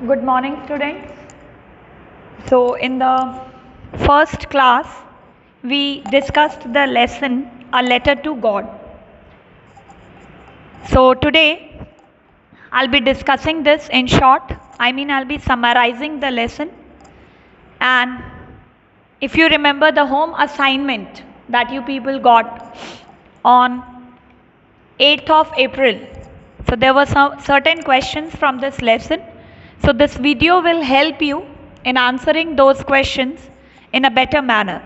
Good morning, students. So, in the first class, we discussed the lesson A Letter to God. So, today I'll be discussing this in short. I'll be summarizing the lesson. And if you remember the home assignment that you people got on 8th of April, so there were some certain questions from this lesson. So this video will help you in answering those questions in a better manner.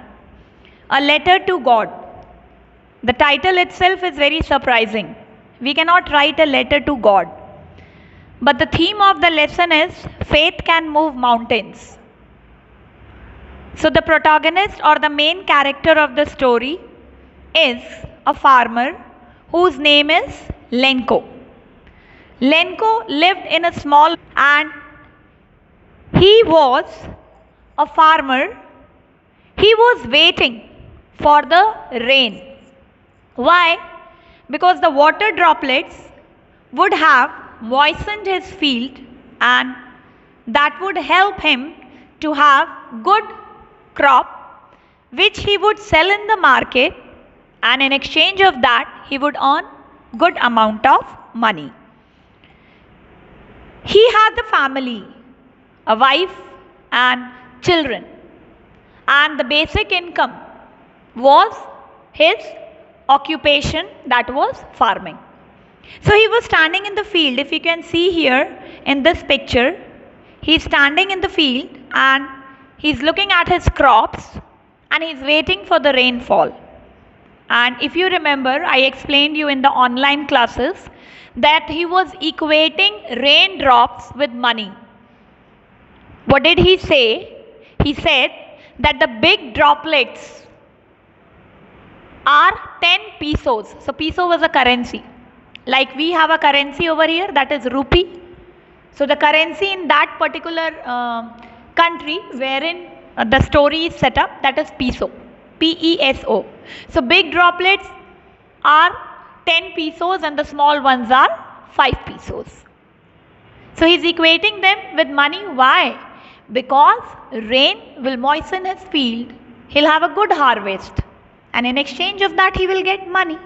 A letter to God. The title itself is very surprising. We cannot write a letter to God. But the theme of the lesson is faith can move mountains. So the protagonist or the main character of the story is a farmer whose name is Lenko. Lenko lived in a small and he was a farmer. He was waiting for the rain. Why? Because the water droplets would have moistened his field and that would help him to have good crop which he would sell in the market, and in exchange of that he would earn good amount of money. He had the family, a wife and children, and the basic income was his occupation, that was farming. So he was standing in the field. If you can see here in this picture, he's standing in the field and he's looking at his crops and he's waiting for the rainfall. And if you remember, I explained you in the online classes that he was equating raindrops with money. What did he say? He said that the big droplets are 10 pesos. So peso was a currency. Like we have a currency over here, that is rupee. So the currency in that particular country wherein the story is set up, that is peso. P-E-S-O. So big droplets are 10 pesos and the small ones are 5 pesos. So he's equating them with money. Why? Because rain will moisten his field. He'll have a good harvest. And in exchange of that, he will get money.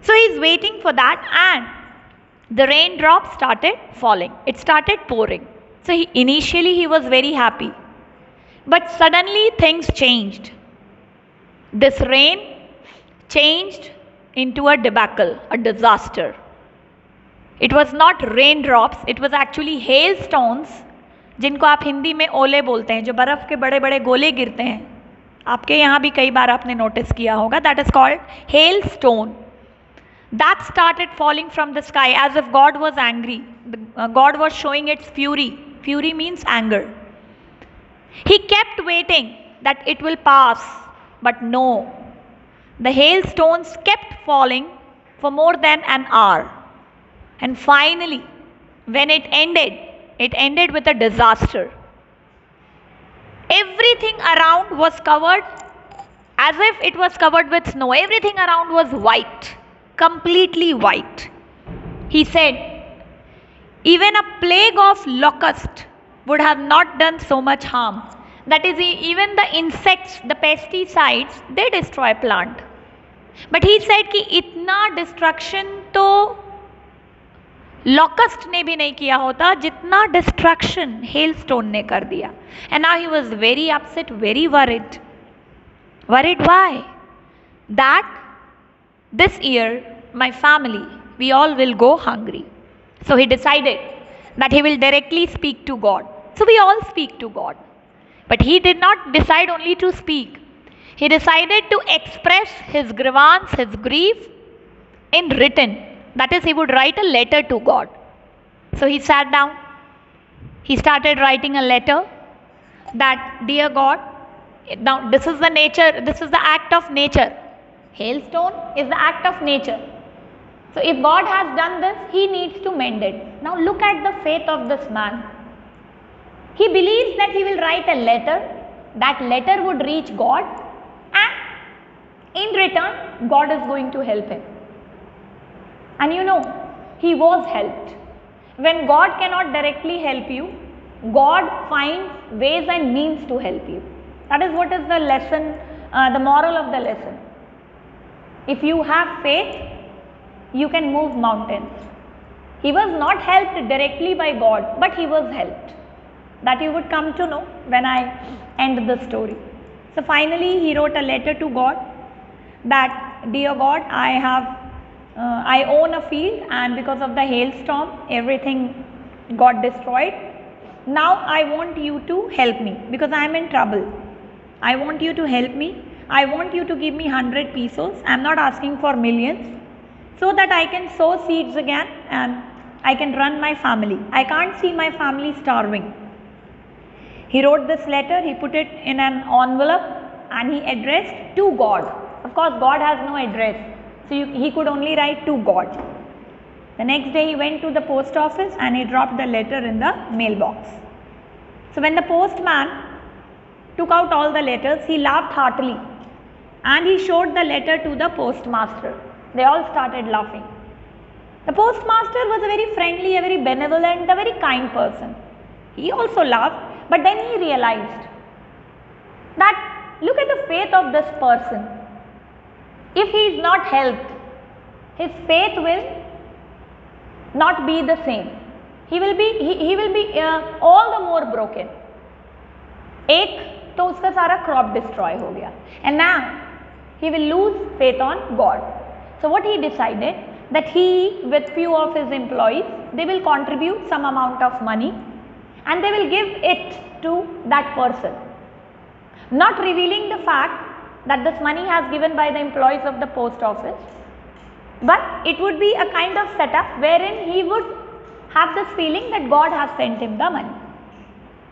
So he's waiting for that, and the raindrops started falling. It started pouring. So initially he was very happy. But suddenly things changed. This rain changed into a debacle, a disaster. It was not raindrops, it was actually hailstones, जिनको आप हिंदी में ओले बोलते हैं, जो बर्फ के बड़े बड़े गोले गिरते हैं. आपके यहाँ भी कई बार आपने नोटिस किया होगा. That is called hailstone. That started falling from the sky as if God was angry. God was showing its fury. Fury means anger. He kept waiting that it will pass, but no. The hailstones kept falling for more than an hour. And finally, when it ended with a disaster. Everything around was covered as if it was covered with snow. Everything around was white, completely white. He said, even a plague of locust would have not done so much harm. That is, even the insects, the pesticides, they destroy plant. But he said कि इतना destruction तो locust ने भी नहीं किया होता जितना destruction hailstone ने कर दिया. And now he was very upset, very worried. Worried why? That this year my family, we all will go hungry. So he decided that he will directly speak to God. So we all speak to God. But he did not decide only to speak. He decided to express his grievance, his grief in written. That is, he would write a letter to God. So he sat down. He started writing a letter that, dear God, now this is the nature, this is the act of nature. Hailstone is the act of nature. So if God has done this, he needs to mend it. Now look at the faith of this man. He believes that he will write a letter. That letter would reach God, and in return, God is going to help him. And you know, he was helped. when God cannot directly help you, God finds ways and means to help you. That is what is the lesson, the moral of the lesson. If you have faith, you can move mountains. He was not helped directly by God, but he was helped. That you would come to know when I end the story. So finally he wrote a letter to God that, dear God, I own a field, and because of the hailstorm everything got destroyed. Now I want you to help me because I am in trouble. I want you to help me. I want you to give me 100 pesos. I am not asking for millions, so that I can sow seeds again and I can run my family. I can't see my family starving. He wrote this letter, he put it in an envelope and he addressed to God. Of course, God has no address, so he could only write to God. The next day he went to the post office and he dropped the letter in the mailbox. So when the postman took out all the letters, he laughed heartily and he showed the letter to the postmaster. They all started laughing. The postmaster was a very friendly, a very benevolent, a very kind person. He also laughed, but then he realized that look at the faith of this person. If he is not helped, his faith will not be the same. He will be all the more broken. एक तो उसका सारा crop destroy हो गया, and now he will lose faith on God. So what he decided, that he with few of his employees, they will contribute some amount of money and they will give it to that person, not revealing the fact that this money has given by the employees of the post office, but it would be a kind of setup wherein he would have this feeling that God has sent him the money,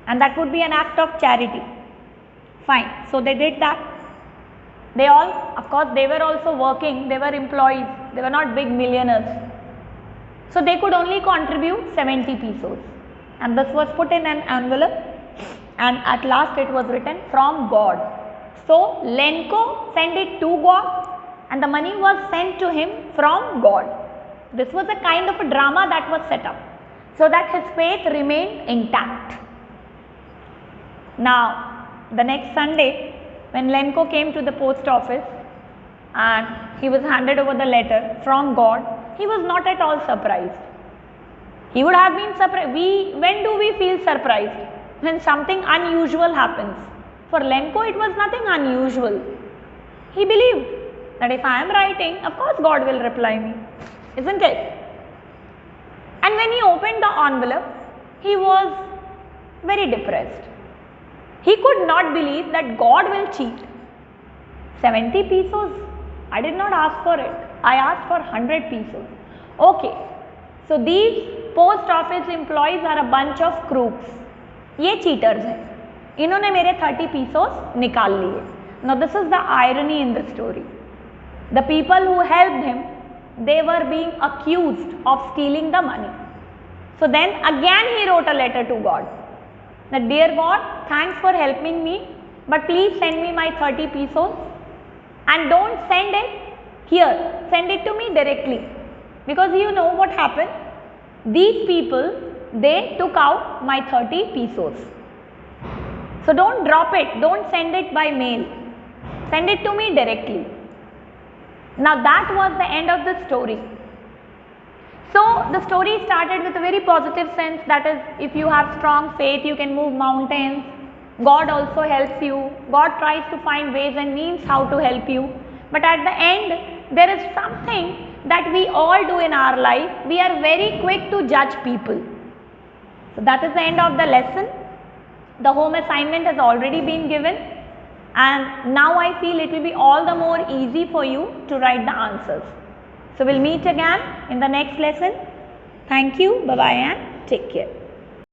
and that would be an act of charity. Fine, so they did that. They all, of course, they were also working, they were employees, they were not big millionaires. So they could only contribute 70 pesos, and this was put in an envelope, and at last it was written from God. So Lenko sent it to God and the money was sent to him from God. This was a kind of a drama that was set up so that his faith remained intact. Now the next Sunday, when Lenko came to the post office and he was handed over the letter from God, he was not at all surprised. He would have been surprised. When do we feel surprised? When something unusual happens. For Lenko, it was nothing unusual. He believed that if I am writing, of course God will reply me, isn't it? And when he opened the envelope, he was very depressed. He could not believe that God will cheat. 70 pesos, I did not ask for it. I asked for 100 pesos. Okay, so these post office employees are a bunch of crooks. ये cheaters हैं. इन्होंने मेरे 30 pesos निकाल लिए. Now this is the irony in the story. The people who helped him, they were being accused of stealing the money. So then again he wrote a letter to God. That, dear God, thanks for helping me, but please send me my 30 pesos and don't send it here, send it to me directly, because you know what happened. These people, they took out my 30 pesos. So don't drop it, don't send it by mail, send it to me directly. Now that was the end of the story. So the story started with a very positive sense, that is, if you have strong faith, you can move mountains. God also helps you. God tries to find ways and means how to help you. But at the end, there is something that we all do in our life. We are very quick to judge people. So that is the end of the lesson. The home assignment has already been given, and now I feel it will be all the more easy for you to write the answers. So we'll meet again in the next lesson. Thank you. Bye-bye and take care.